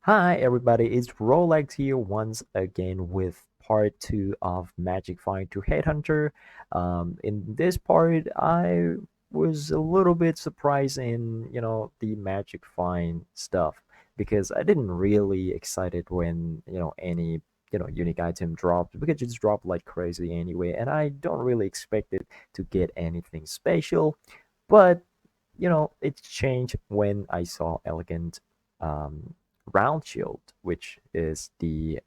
Hi everybody, it's Rolex here once again with part 2 of Magic Find to Headhunter. In this part, I was a little bit surprised in, the Magic Find stuff because I didn't really excited when, any, unique item dropped because it just dropped like crazy anyway, and I don't really expect it to get anything special, but it changed when I saw Elegant um, Round Shield, which is the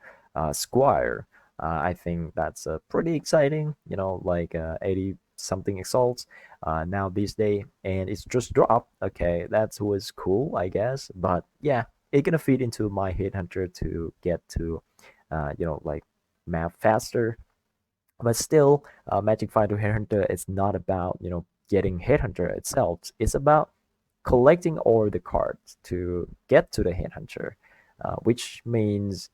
Squire. I think that's pretty exciting, like 80 something exalts now these days, and it's just dropped. Okay, that was cool, I guess, but yeah, it's gonna feed into my Headhunter to get to, like map faster, but still, Magic Fighter Headhunter is not about getting Headhunter itself. It's about collecting all the cards to get to the Headhunter, which means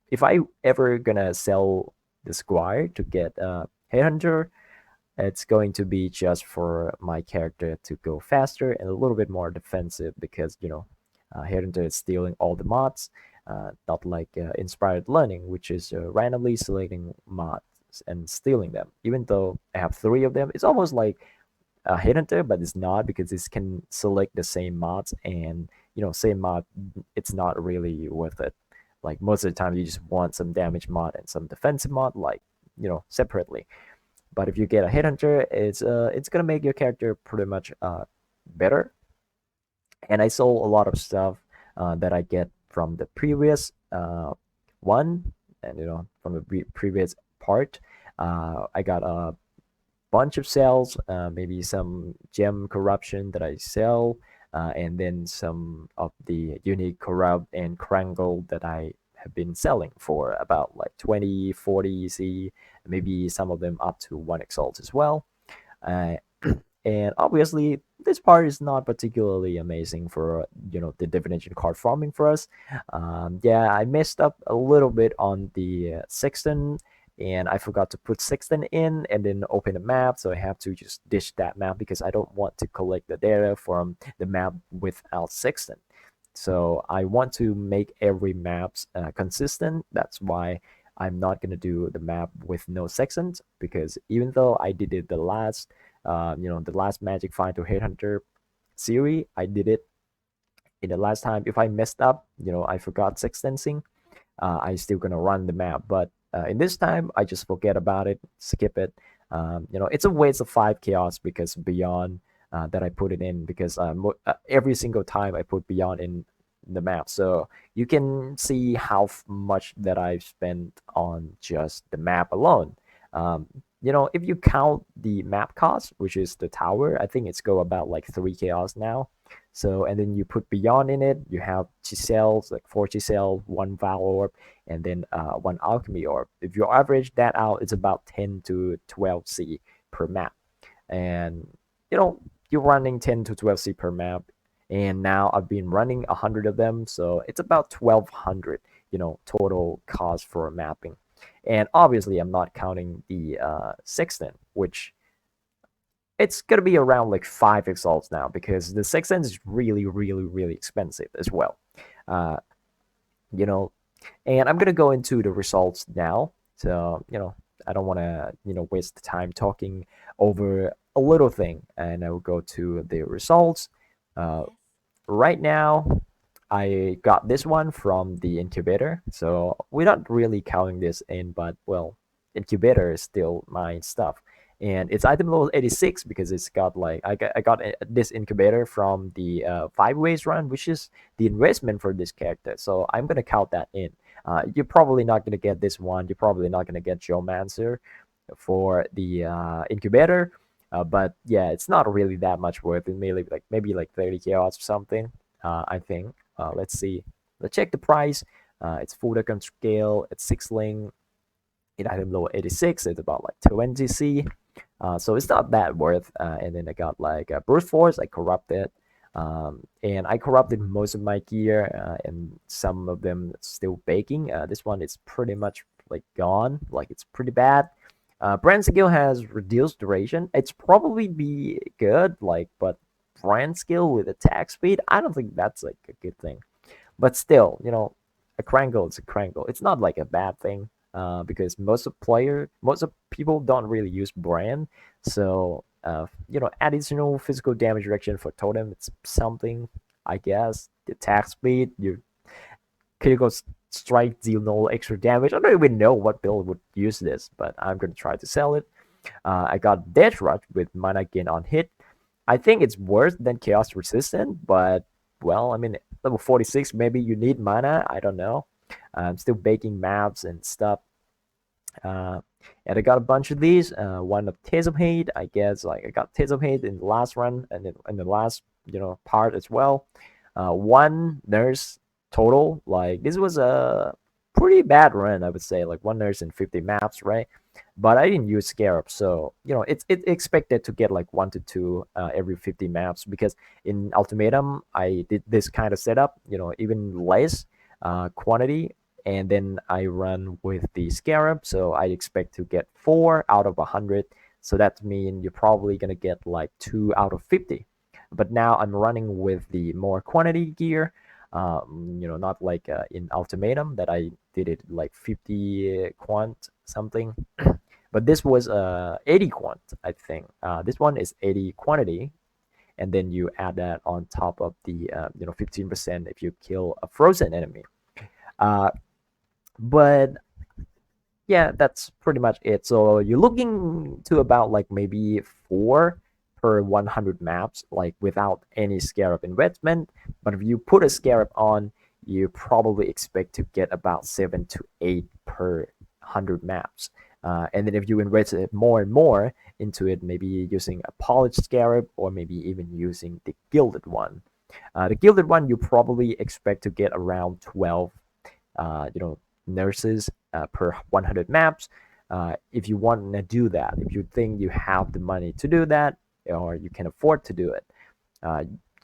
if I ever gonna sell the Squire to get Headhunter, it's going to be just for my character to go faster and a little bit more defensive because Headhunter is stealing all the mods, not like Inspired Learning, which is randomly selecting mods and stealing them. Even though I have three of them, it's almost like a Headhunter, but it's not because it can select the same mods, and same mod, it's not really worth it. Like most of the time, you just want some damage mod and some defensive mod, like separately. But if you get a Headhunter, it's gonna make your character pretty much better. And I sold a lot of stuff that I get from the previous one, and from the previous part. I got a bunch of cells, maybe some gem corruption that I sell, and then some of the unique corrupt and crangle that I have been selling for about like 20, 40 C, maybe some of them up to 1 exalt as well. Uh, and obviously, this part is not particularly amazing for the divination card farming for us. Yeah, I messed up a little bit on the sexton, and I forgot to put sexton in and then open the map, so I have to just dish that map because I don't want to collect the data from the map without sexton. So I want to make every maps consistent. That's why I'm not gonna do the map with no sextons, because even though I did it the last Magic Find to Headhunter series, I did it in the last time. If I messed up, I forgot sextencing, I still gonna run the map. But in this time, I just forget about it, skip it. It's a waste of 5 chaos because beyond that I put it in, because every single time I put beyond in the map, so you can see how much that I've spent on just the map alone. Um, if you count the map cost, which is the tower, I think it's go about like 3 chaos now. So, and then you put beyond in it, you have Chisels, like 4 Chisel, 1 Val Orb, and then 1 Alchemy Orb. If you average that out, it's about 10 to 12 C per map. And, you're running 10 to 12 C per map. And now I've been running 100 of them. So it's about 1200, total cost for mapping. And obviously, I'm not counting the sextant, which it's gonna be around like 5 exalts now because the sextant is really, really, really expensive as well. Uh, you know, and I'm gonna go into the results now. So I don't want to waste the time talking over a little thing, and I will go to the results. Uh, right now, I got this one from the incubator, so we're not really counting this in, but well, incubator is still my stuff, and it's item level 86 because it's got like I got this incubator from the 5 ways run, which is the investment for this character. So I'm gonna count that in. You're probably not gonna get this one. You're probably not gonna get Geomancer for the incubator, but yeah, it's not really that much worth it. Maybe like 30 chaos or something. I think. Let's see. Let's check the price. It's full decon scale. It's 6 link. It item low 86. It's about like 20 C. So it's not that worth. And then I got like brute force. I corrupted. And I corrupted most of my gear, and some of them still baking. This one is pretty much like gone. Like it's pretty bad. Brand skill has reduced duration. It's probably be good, like, but brand skill with attack speed, I don't think that's like a good thing. But still, a Krangle is a Krangle. It's not like a bad thing, because most of people don't really use brand. So additional physical damage reduction for totem, it's something, I guess. The attack speed, your critical strike deal no extra damage. I don't even know what build would use this, but I'm gonna try to sell it. I got Death Rush with mana gain on hit. I think it's worse than Chaos Resistant, but well, I mean, level 46, maybe you need mana. I don't know. I'm still baking maps and stuff. Uh, and I got a bunch of these. One of Taste of Hate, I guess. Like I got Taste of Hate in the last run and in the last part as well. One nurse total. Like this was a pretty bad run, I would say. Like one nurse in 50 maps, right? But I didn't use Scarab, so it's expected to get like 1 to 2 every 50 maps, because in Ultimatum I did this kind of setup, even less quantity, and then I run with the Scarab, so I expect to get 4 out of 100. So that means you're probably gonna get like 2 out of 50. But now I'm running with the more quantity gear, not like in Ultimatum that I did it like 50 quant something. But this was 80 quant, I think. This one is 80 quantity, and then you add that on top of the 15% if you kill a frozen enemy. Uh, but yeah, that's pretty much it. So you're looking to about like maybe 4 per 100 maps, like without any Scarab investment. But if you put a Scarab on, you probably expect to get about 7 to 8 per 100 maps. And then if you invest it more and more into it, maybe using a polished Scarab or maybe even using the gilded one. The gilded one, you probably expect to get around 12, nurses per 100 maps. If you want to do that, if you think you have the money to do that, or you can afford to do it,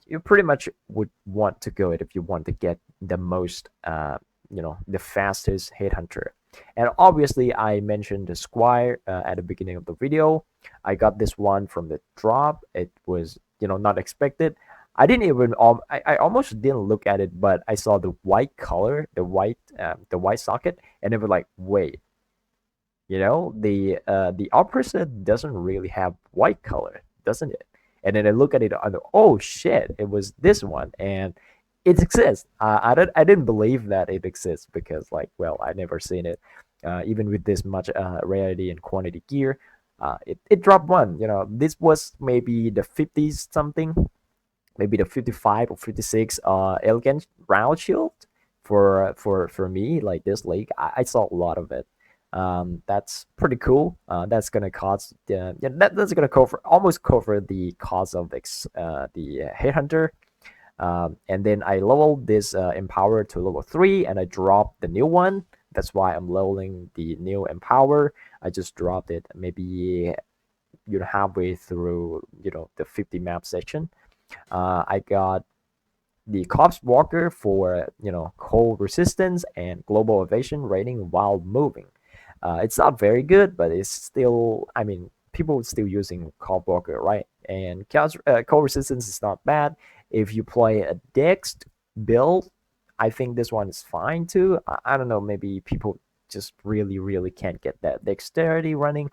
you pretty much would want to go it if you want to get the most, the fastest headhunter. And obviously, I mentioned the Squire at the beginning of the video. I got this one from the drop. It was, not expected. I didn't even I almost didn't look at it, but I saw the white color, the white socket, and it was like, wait, the opera doesn't really have white color, doesn't it? And then I look at it, oh shit, it was this one, and it exists. I didn't believe that it exists, because like, well, I never seen it. Even with this much rarity and quantity gear, it dropped one. This was maybe the 50s something, maybe the 55 or 56 elegant round shield for me, like this league. I saw a lot of it. That's pretty cool. That's gonna cost that's gonna almost cover the cost of the headhunter. And then I leveled this empower to level 3, and I dropped the new one. That's why I'm leveling the new empower. I just dropped it maybe halfway through the 50 map section. I got the Corpse Walker for cold resistance and global evasion rating while moving. It's not very good, but it's still, I mean, people are still using Corpse Walker, right? And cold resistance is not bad. If you play a Dex build, I think this one is fine too. I don't know, maybe people just really can't get that dexterity running,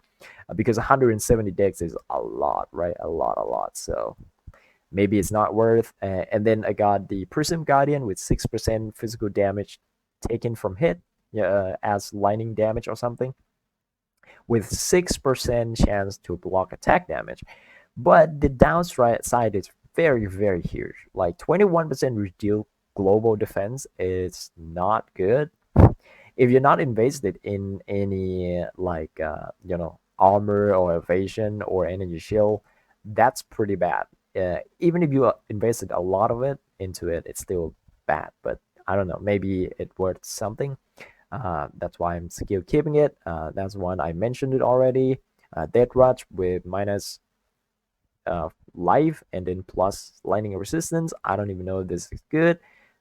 because 170 dex is a lot, right? A lot. So maybe it's not worth. And then I got the Prism Guardian with 6% physical damage taken from hit, as lightning damage or something, with 6% chance to block attack damage. But the downside is very huge. Like 21% reduced global defense is not good. If you're not invested in any like armor or evasion or energy shield, that's pretty bad. Even if you invested a lot of it into it, it's still bad. But I don't know, maybe it's worth something. That's why I'm still keeping it. That's one I mentioned it already. Death Rush with minus life and then plus lightning resistance. I don't even know if this is good,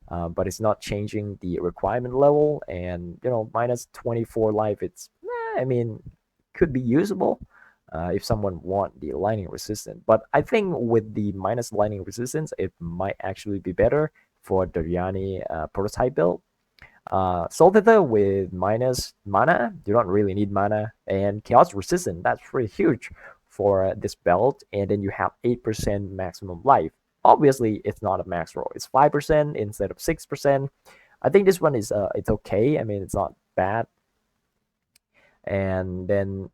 but it's not changing the requirement level. And minus 24 life, it's I mean, could be usable if someone want the lightning resistance. But I think with the minus lightning resistance, it might actually be better for the Riani prototype build. Soul Tether with minus mana, you don't really need mana, and Chaos Resistant, that's pretty huge for this belt, and then you have 8% maximum life. Obviously, it's not a max roll, it's 5% instead of 6%. I think this one is it's okay. I mean, it's not bad. And then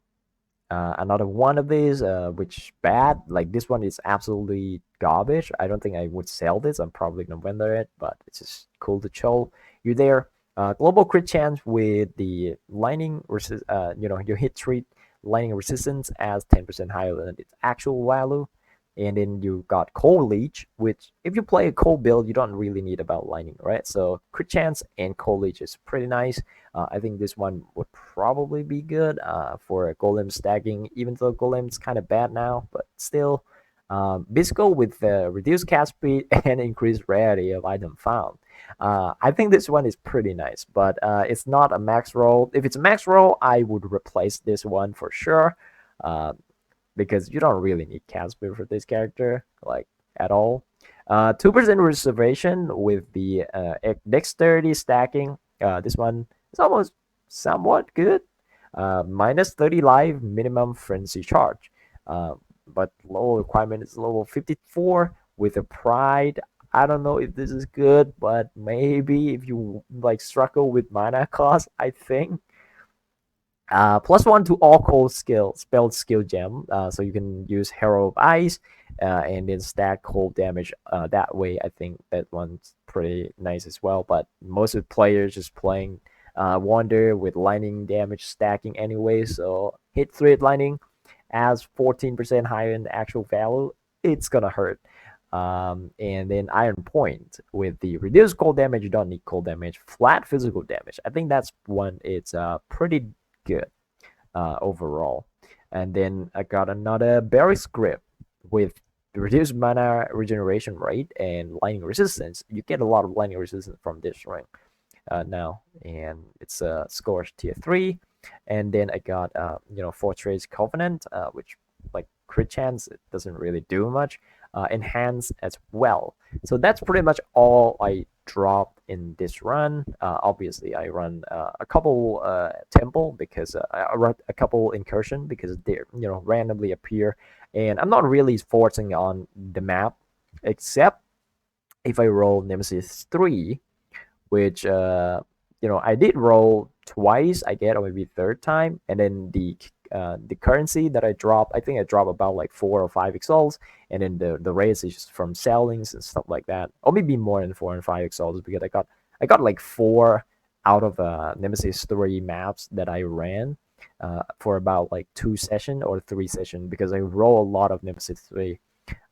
another one of these, which bad, like this one is absolutely garbage. I don't think I would sell this. I'm probably gonna render it, but it's just cool to show you there. Global crit chance with the lightning your hit treat lightning resistance as 10% higher than its actual value. And then you got cold leech, which if you play a cold build, you don't really need about lightning, right? So crit chance and cold leech is pretty nice. I think this one would probably be good for golem stacking, even though golem's kind of bad now, but still. Bisco with reduced cast speed and increased rarity of item found. I think this one is pretty nice, but it's not a max roll. If it's a max roll, I would replace this one for sure, because you don't really need cast speed for this character, like at all. 2% reservation with the dexterity stacking. This one is almost somewhat good. Minus 30 life minimum frenzy charge. But low requirement is level 54 with a pride. I don't know if this is good, but maybe if you like struggle with mana cost, I think. +1 to all cold spell skill gem, so you can use Hero of Ice and then stack cold damage that way. I think that one's pretty nice as well, but most of the players just playing Wonder with lightning damage stacking anyway, so hit 3 lightning as 14% higher in the actual value, it's gonna hurt. And then Iron Point with the reduced cold damage, you don't need cold damage, flat physical damage. I think that's one, it's pretty good overall. And then I got another Berry Script with reduced mana regeneration rate and lightning resistance. You get a lot of lightning resistance from this rank now, and it's a Scourge tier 3. And then I got Fortress Covenant, which like crit chance, it doesn't really do much. Enhance as well. So that's pretty much all I dropped in this run. Obviously, I run a couple temple because I run a couple incursion because they randomly appear, and I'm not really forcing on the map, except if I roll Nemesis 3, which I did roll twice, I get, or maybe third time, and then the currency that I drop, I think I drop about like 4 or 5 exalts, and then the raise is just from sellings and stuff like that, or maybe more than 4 and 5 exalts, because I got like 4 out of Nemesis 3 maps that I ran for about like 2 session or 3 session, because I roll a lot of Nemesis 3.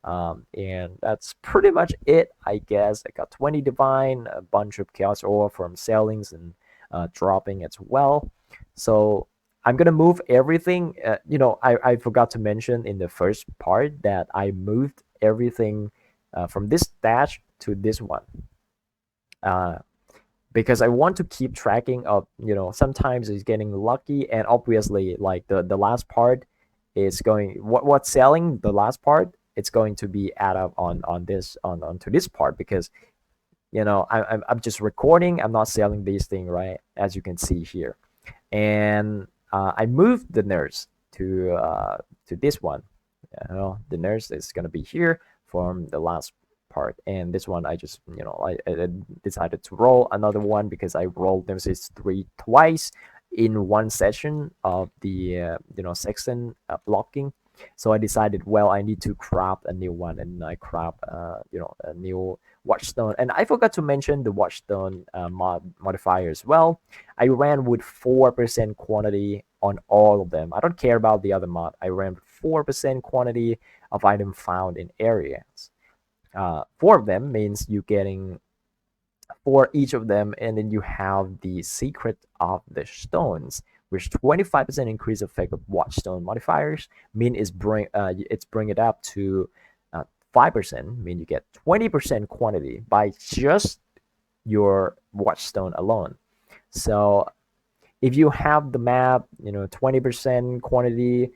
And that's pretty much it, I guess. I got 20 divine, a bunch of chaos ore from sellings and dropping as well. So I'm gonna move everything. I forgot to mention in the first part that I moved everything from this stash to this one, because I want to keep tracking of, sometimes it's getting lucky, and obviously like the last part is going, what's selling the last part, it's going to be added up on this onto this part, because I'm just recording, I'm not selling these things, right, as you can see here. And I moved the nurse to this one. The nurse is gonna be here from the last part, and this one I just I decided to roll another one because I rolled Nemesis 3 twice in one session of the section blocking. So I decided, well, I need to craft a new one, and I craft a new Watchstone. And I forgot to mention the Watchstone modifier as well. I ran with 4% quantity on all of them. I don't care about the other mod. I ran with 4% quantity of item found in areas. 4 of them means you getting 4 each of them, and then you have the secret of the stones, which 25% increase effect of Watchstone modifiers mean it's bring it up to 5%, mean you get 20% quantity by just your Watchstone alone. So if you have the map, 20% quantity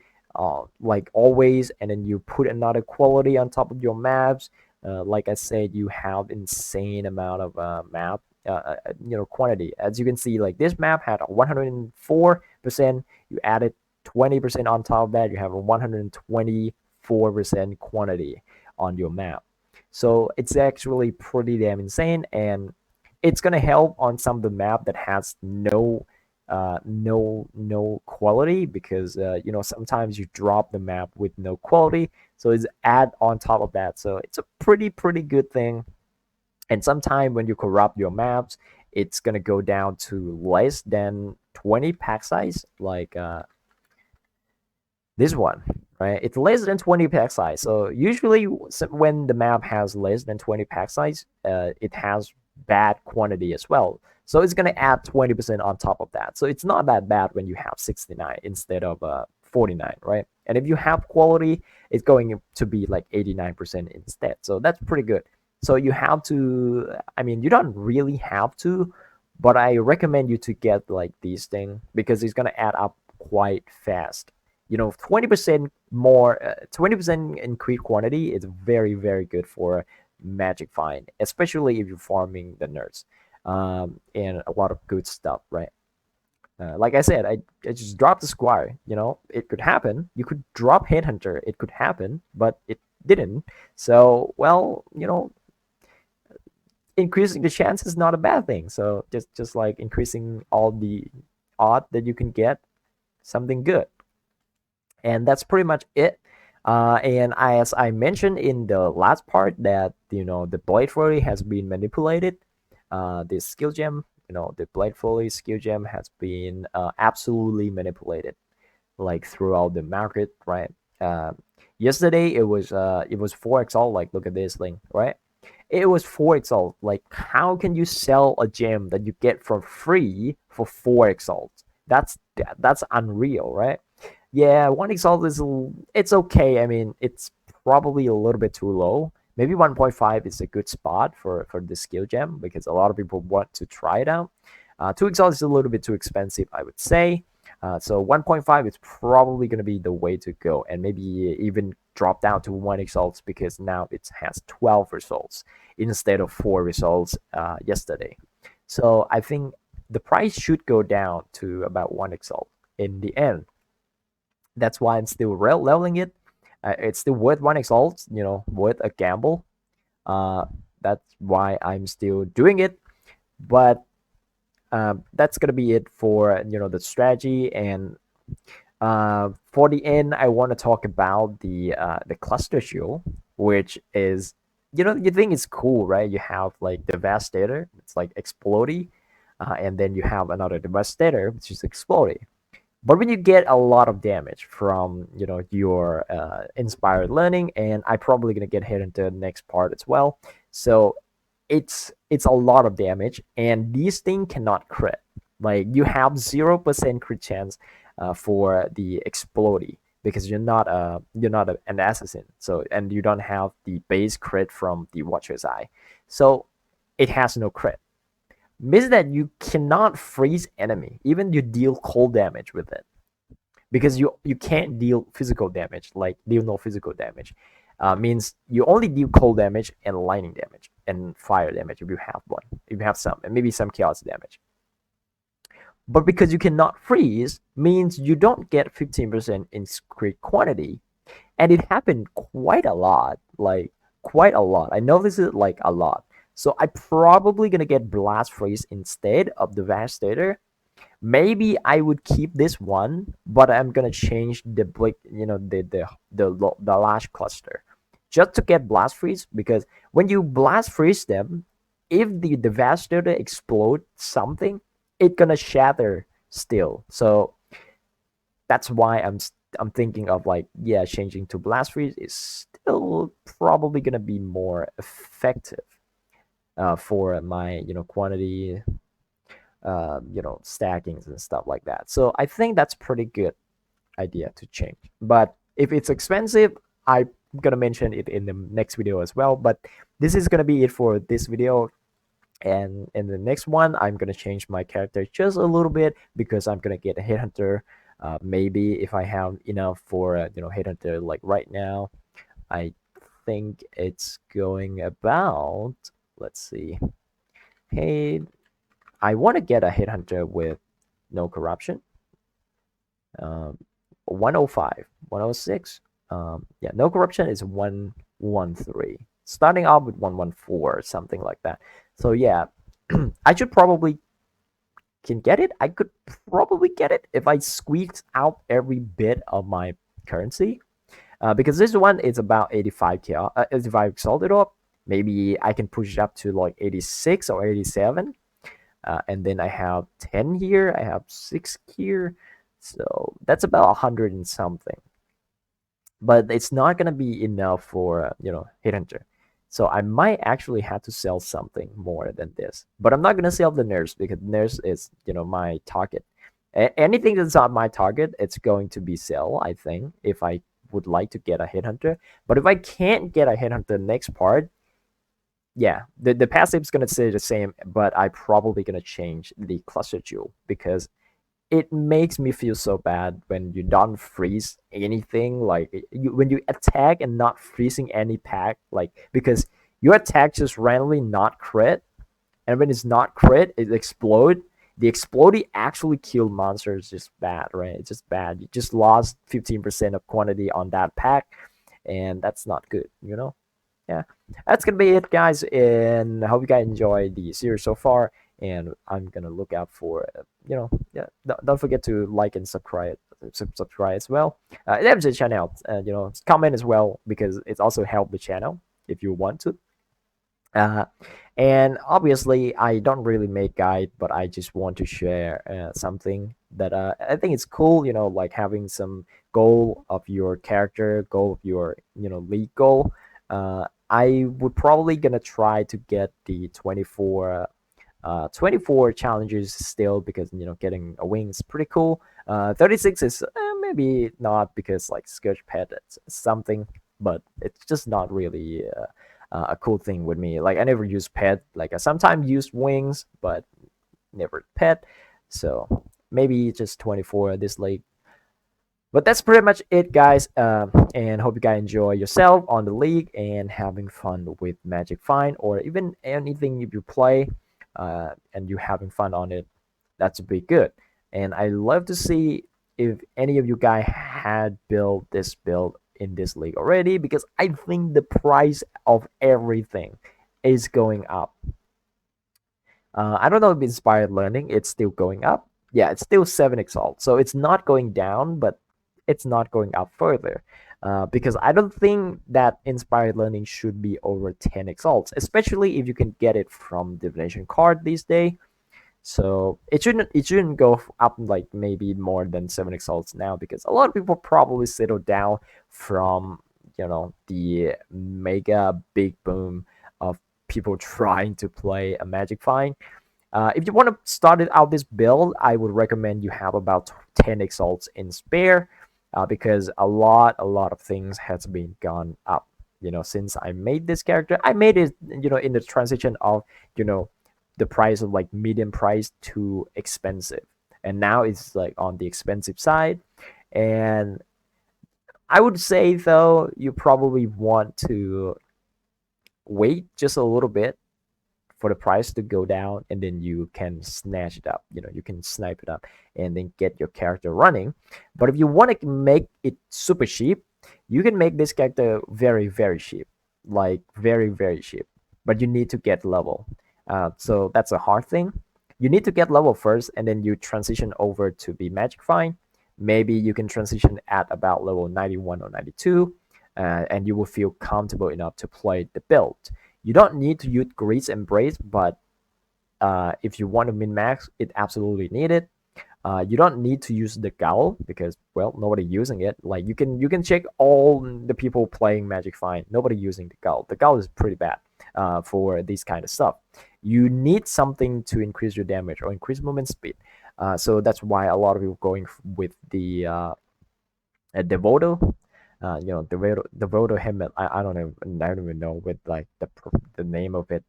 like always, and then you put another quality on top of your maps, Like I said, you have insane amount of map quantity. As you can see, like this map had a 104%. You added 20% on top of that, you have a 124% quantity on your map. So it's actually pretty damn insane, and it's gonna help on some of the map that has no quality, because sometimes you drop the map with no quality, so it's add on top of that. So it's a pretty good thing. And sometime when you corrupt your maps, it's gonna go down to less than 20 pack size, like this one, right? It's less than 20 pack size. So usually when the map has less than 20 pack size, it has bad quantity as well. So it's going to add 20% on top of that. So it's not that bad when you have 69 instead of 49, right? And if you have quality, it's going to be like 89% instead. So that's pretty good. So you have to, I mean, you don't really have to, but I recommend you to get like these things, because it's going to add up quite fast. 20% more, 20% increased quantity is very good for magic find, especially if you're farming the nerds, and a lot of good stuff, right? Like I said, I just dropped the squire. It could happen. You could drop headhunter. It could happen, but it didn't. So, well, increasing the chance is not a bad thing. So just like increasing all the odd that you can get, something good. And that's pretty much it. And as I mentioned in the last part, that the blade flurry has been manipulated. This skill gem, the blade flurry skill gem has been absolutely manipulated, like throughout the market, right? Yesterday it was 4xl. Like, look at this thing, right? It was 4xl. Like, how can you sell a gem that you get for free for 4xl? That's unreal, right? Yeah, 1xl it's okay. I mean, it's probably a little bit too low. Maybe 1.5 is a good spot for the skill gem, because a lot of people want to try it out. 2xl is a little bit too expensive, I would say. So 1.5 is probably going to be the way to go, and maybe even drop down to 1xl, because now it has 12 results instead of 4 results yesterday. So I think the price should go down to about 1xl in the end. That's why I'm still leveling it. It's still worth 1xl, worth a gamble. That's why I'm still doing it. But that's gonna be it for the strategy. And for the end, I want to talk about the cluster shield, which is, you think it's cool, right? You have like Devastator, it's like explodey, and then you have another Devastator, which is explodey. But when you get a lot of damage from your inspired learning, and I'm probably gonna get hit into the next part as well. So it's a lot of damage, and these things cannot crit. Like, you have 0% crit chance for the explodey, because you're not an assassin. So, and you don't have the base crit from the Watcher's Eye, so it has no crit. Means that you cannot freeze enemy, even you deal cold damage with it, because you can't deal physical damage, like deal no physical damage. Means you only deal cold damage and lightning damage and fire damage if you have one, if you have some, and maybe some chaos damage. But because you cannot freeze, means you don't get 15% in crit quantity, and it happened quite a lot, like quite a lot. I noticed it like a lot. So I'm probably gonna get Blast Freeze instead of the Devastator. Maybe I would keep this one, but I'm gonna change the the Lash Cluster, just to get Blast Freeze, because when you Blast Freeze them, if the Devastator explodes something, it's gonna shatter still. So that's why I'm thinking of, like, yeah, changing to Blast Freeze is still probably gonna be more effective for my quantity, stackings and stuff like that. So I think that's pretty good idea to change. But if it's expensive, I'm gonna mention it in the next video as well. But this is gonna be it for this video. And in the next one, I'm gonna change my character just a little bit, because I'm gonna get a headhunter. Maybe if I have enough for headhunter, like right now, I think it's going about, let's see. Hey, I want to get a headhunter with no corruption. 105, 106. Yeah, no corruption is 113. Starting off with 114, something like that. So yeah, I should probably can get it. I could probably get it if I squeeze out every bit of my currency. Because this one is about 85k, 85 exalted up. Maybe I can push it up to like 86 or 87. And then I have 10 here. I have 6 here. So that's about 100 and something. But it's not gonna be enough for headhunter. So I might actually have to sell something more than this. But I'm not gonna sell the nurse because nurse is my target. Anything that's not my target, it's going to be sell. I think if I would like to get a headhunter. But if I can't get a headhunter next part, yeah, the passive is gonna stay the same. But I probably gonna change the cluster jewel because it makes me feel so bad when you don't freeze anything, like when you attack and not freezing any pack, like because your attack just randomly not crit, and when it's not crit it explode. The exploding actually kill monsters, just bad, right? It's just bad. You just lost 15% of quantity on that pack, and that's not good, yeah. That's gonna be it, guys, and I hope you guys enjoy the series so far. And I'm gonna look out for yeah. Don't forget to like and subscribe as well. It helps the channel, comment as well because it's also help the channel if you want to. uh, and obviously I don't really make guide, but I just want to share something that I think it's cool, like having some goal of your character, goal of your league goal. I would probably gonna try to get the 24 challenges still because getting a wing is pretty cool. 36 is maybe not because like Scourge pet it's something, but it's just not really a cool thing with me. Like I never use pet. Like I sometimes use wings, but never pet. So maybe just 24 this late. But that's pretty much it, guys. And hope you guys enjoy yourself on the league and having fun with Magic Find or even anything you play, and you having fun on it. That's a big good. And I love to see if any of you guys had built this build in this league already, because I think the price of everything is going up. I don't know if inspired learning it's still going up. Yeah, it's still 7 exalt, so it's not going down, but it's not going up further. Because I don't think that inspired learning should be over 10 exalts, especially if you can get it from divination card these days. So it shouldn't go up like maybe more than 7 exalts now, because a lot of people probably settle down from the mega big boom of people trying to play a Magic Find. If you want to start it out this build, I would recommend you have about 10 exalts in spare, because a lot of things has been gone up. Since I made this character, I made it in the transition of the price of like medium price to expensive, and now it's like on the expensive side. And I would say though you probably want to wait just a little bit for the price to go down, and then you can snatch it up. You can snipe it up and then get your character running. But if you want to make it super cheap, you can make this character very cheap, like very cheap. But you need to get level. So that's a hard thing. You need to get level first, and then you transition over to the Magic Find. Maybe you can transition at about level 91 or 92, and you will feel comfortable enough to play the build. You don't need to use Grease Embrace, but if you want to min-max, it absolutely needed. You don't need to use the Gull because, well, nobody using it. Like you can check all the people playing Magic Find. Nobody using the Gull. The Gull is pretty bad for this kind of stuff. You need something to increase your damage or increase movement speed. So that's why a lot of people going with the Devoto. Devoto helmet. I don't know. I don't even know with like the name of it.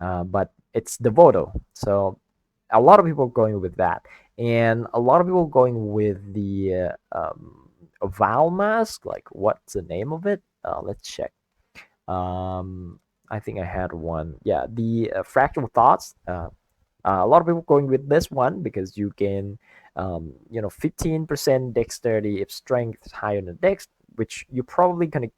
But it's Devoto. So a lot of people going with that, and a lot of people going with the Val mask. Like, what's the name of it? Let's check. I think I had one. Yeah, the fractal thoughts. A lot of people going with this one because you gain, 15% dexterity if strength is higher than dex, which you're probably gonna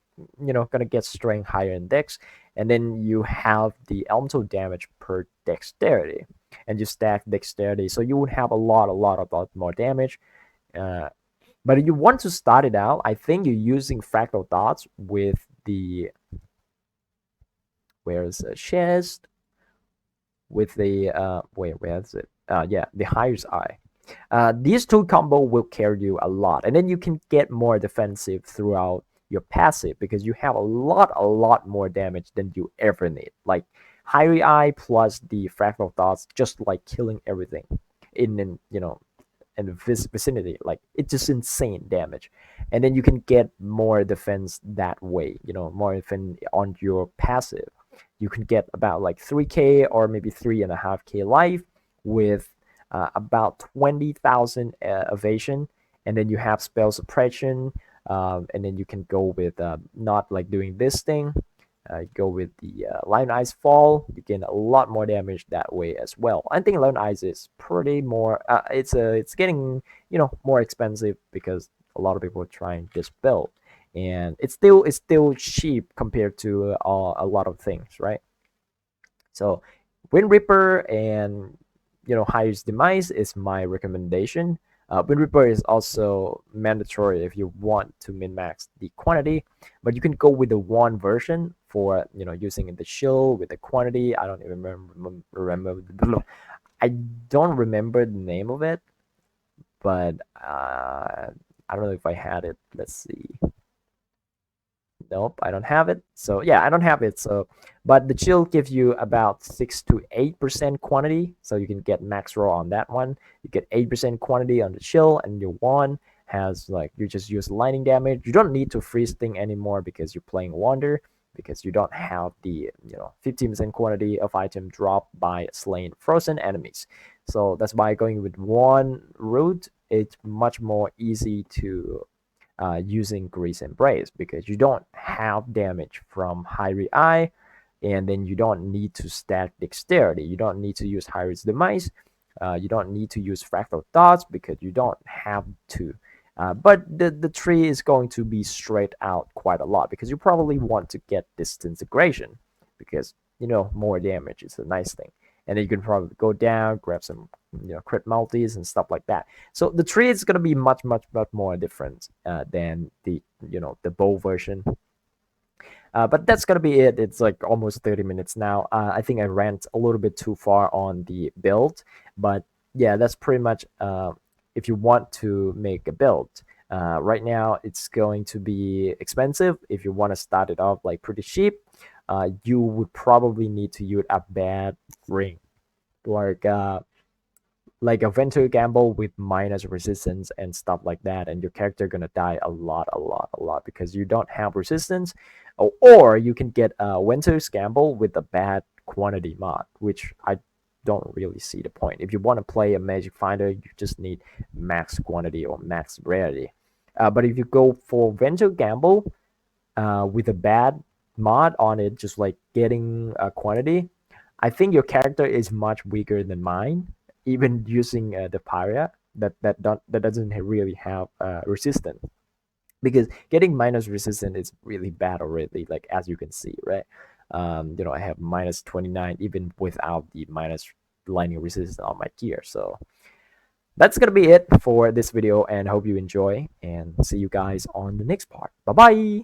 get strength higher in dex, and then you have the elemental damage per dexterity, and you stack dexterity, so you would have a lot more damage. Uh, but if you want to start it out, I think you're using fractal dots with the where's the chest with the wait, where is it? Yeah, the highest eye. These two combo will carry you a lot, and then you can get more defensive throughout your passive because you have a lot more damage than you ever need. Like Hairy Eye plus the fractal thoughts, just like killing everything in the vicinity. Like it's just insane damage, and then you can get more defense that way. More defense on your passive. You can get about like 3k or maybe 3.5k life with about 20,000 evasion, and then you have spell suppression, and then you can go with not like doing this thing. Go with the Lion Eyes Fall. You gain a lot more damage that way as well. I think Lion Eyes is pretty more. It's getting more expensive because a lot of people are trying this build, and it's still cheap compared to a lot of things, right? So Wind Reaper and highest demise is my recommendation. Wind Reaper is also mandatory if you want to min max the quantity, but you can go with the one version for using the shield with the quantity. I don't even remember. I don't remember the name of it, but I don't know if I had it. Let's see. Nope, I don't have it. So yeah, I don't have it. So, but the chill gives you about 6 to 8% quantity, so you can get max roll on that one. You get 8% quantity on the chill, and your one has like you just use lightning damage. You don't need to freeze thing anymore because you're playing Wander, because you don't have the 15% quantity of item drop by slaying frozen enemies. So that's why going with one route, it's much more easy to using Grease Embrace because you don't have damage from Hairy Eye, and then you don't need to stack Dexterity. You don't need to use Hairy's Demise. You don't need to use Fractal Dots because you don't have to. But the tree is going to be straight out quite a lot because you probably want to get Disintegration because more damage is a nice thing, and then you can probably go down, grab some crit multis and stuff like that. So the tree is going to be much more different than the bow version. But that's going to be it. It's like almost 30 minutes now. I think I rant a little bit too far on the build, but yeah, that's pretty much if you want to make a build. Right now it's going to be expensive. If you want to start it off like pretty cheap, you would probably need to use a bad ring, like a venture gamble with minus resistance and stuff like that, and your character gonna die a lot because you don't have resistance. Or you can get a Venture's gamble with a bad quantity mod, which I don't really see the point. If you want to play a magic finder, you just need max quantity or max rarity. But if you go for venture gamble with a bad mod on it, just like getting a quantity, I think your character is much weaker than mine, even using the Pyria that doesn't really have resistance, because getting minus resistance is really bad already, like as you can see, right? I have minus 29 even without the minus lightning resistance on my gear. So that's gonna be it for this video, and hope you enjoy, and see you guys on the next part. Bye bye.